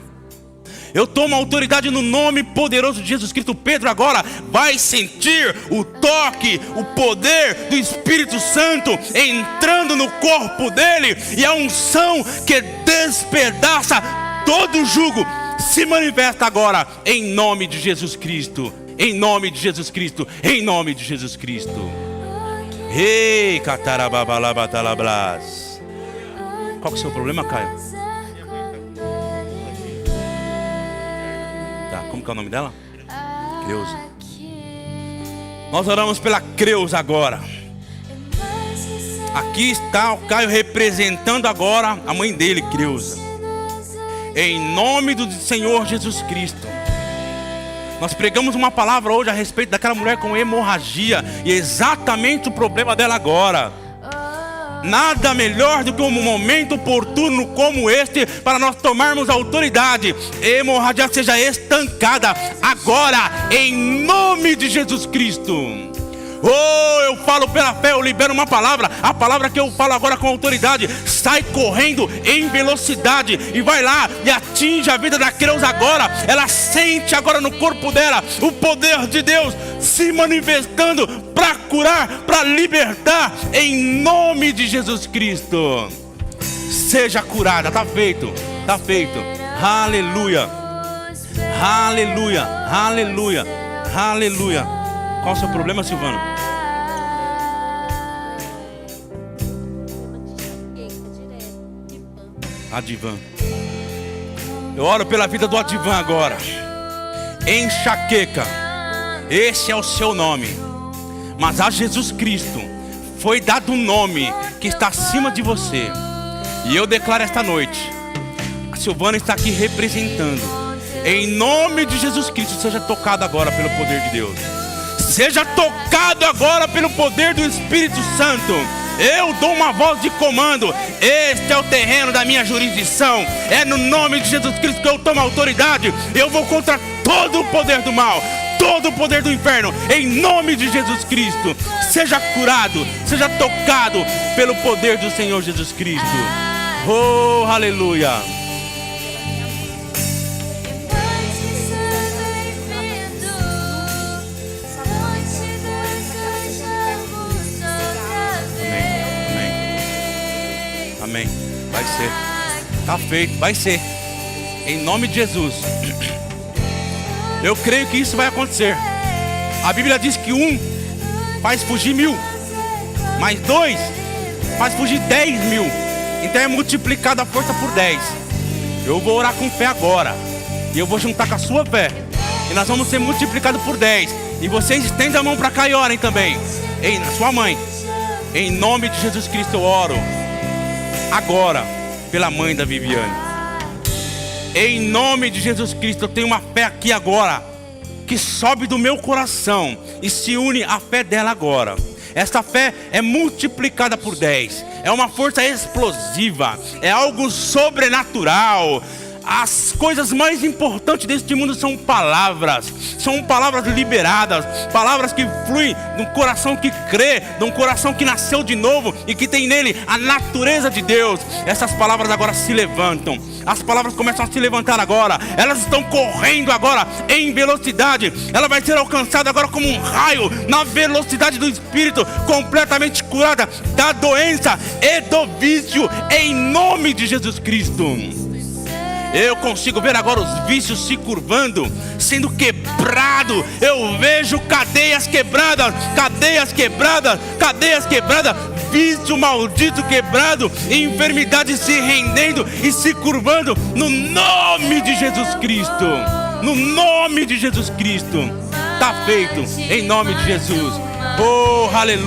Eu tomo autoridade no nome poderoso de Jesus Cristo. Pedro agora vai sentir o toque, o poder do Espírito Santo entrando no corpo dele. E a unção que despedaça todo jugo se manifesta agora em nome de Jesus Cristo. Em nome de Jesus Cristo. Em nome de Jesus Cristo. Ei, catarababalabatablás. Qual que é o seu problema, Caio? Como que é o nome dela? Creuza. Nós oramos pela Creuza agora. Aqui está o Caio representando agora a mãe dele, Creuza. Em nome do Senhor Jesus Cristo. Nós pregamos uma palavra hoje a respeito daquela mulher com hemorragia. E é exatamente o problema dela agora. Nada melhor do que um momento oportuno como este para nós tomarmos autoridade. Hemorragia seja estancada agora em nome de Jesus Cristo. Oh, eu falo pela fé, eu libero uma palavra. A palavra que eu falo agora com autoridade sai correndo em velocidade e vai lá e atinge a vida da Creuza agora. Ela sente agora no corpo dela o poder de Deus se manifestando para curar, para libertar em nome de Jesus Cristo. Seja curada, está feito, está feito. Aleluia, aleluia, aleluia, aleluia. Qual é o seu problema, Silvana? Adivan. Eu oro pela vida do Adivan agora. Enxaqueca. Esse é o seu nome. Mas a Jesus Cristo foi dado um nome que está acima de você. E eu declaro esta noite, a Silvana está aqui representando. Em nome de Jesus Cristo, seja tocado agora pelo poder de Deus. seja tocado agora pelo poder do Espírito Santo. Eu dou uma voz de comando. Este é o terreno da minha jurisdição. É no nome de Jesus Cristo que eu tomo autoridade. Eu vou contra todo o poder do mal, todo o poder do inferno, em nome de Jesus Cristo. Seja curado, seja tocado pelo poder do Senhor Jesus Cristo. Oh, aleluia. Amém. Vai ser. Está feito. Vai ser. Em nome de Jesus. Eu creio que isso vai acontecer. A Bíblia diz que 1 faz fugir 1000, mais 2 faz fugir 10.000. Então é multiplicada a força por 10. Eu vou orar com fé agora. E eu vou juntar com a sua fé. E nós vamos ser multiplicados por 10. E vocês estendem a mão para cá e orem também. Ei, na sua mãe. Em nome de Jesus Cristo eu oro agora pela mãe da Viviane. Em nome de Jesus Cristo, eu tenho uma fé aqui agora que sobe do meu coração e se une à fé dela agora. Essa fé é multiplicada por 10. É uma força explosiva, é algo sobrenatural. As coisas mais importantes deste mundo são palavras liberadas, palavras que fluem de um coração que crê, de um coração que nasceu de novo e que tem nele a natureza de Deus. Essas palavras agora se levantam, as palavras começam a se levantar agora, elas estão correndo agora em velocidade, ela vai ser alcançada agora como um raio, na velocidade do Espírito, completamente curada da doença e do vício, em nome de Jesus Cristo. Eu consigo ver agora os vícios se curvando, sendo quebrado. Eu vejo cadeias quebradas, cadeias quebradas, cadeias quebradas, vício maldito quebrado, enfermidade se rendendo e se curvando, no nome de Jesus Cristo. No nome de Jesus Cristo. Está feito, em nome de Jesus. Oh, aleluia.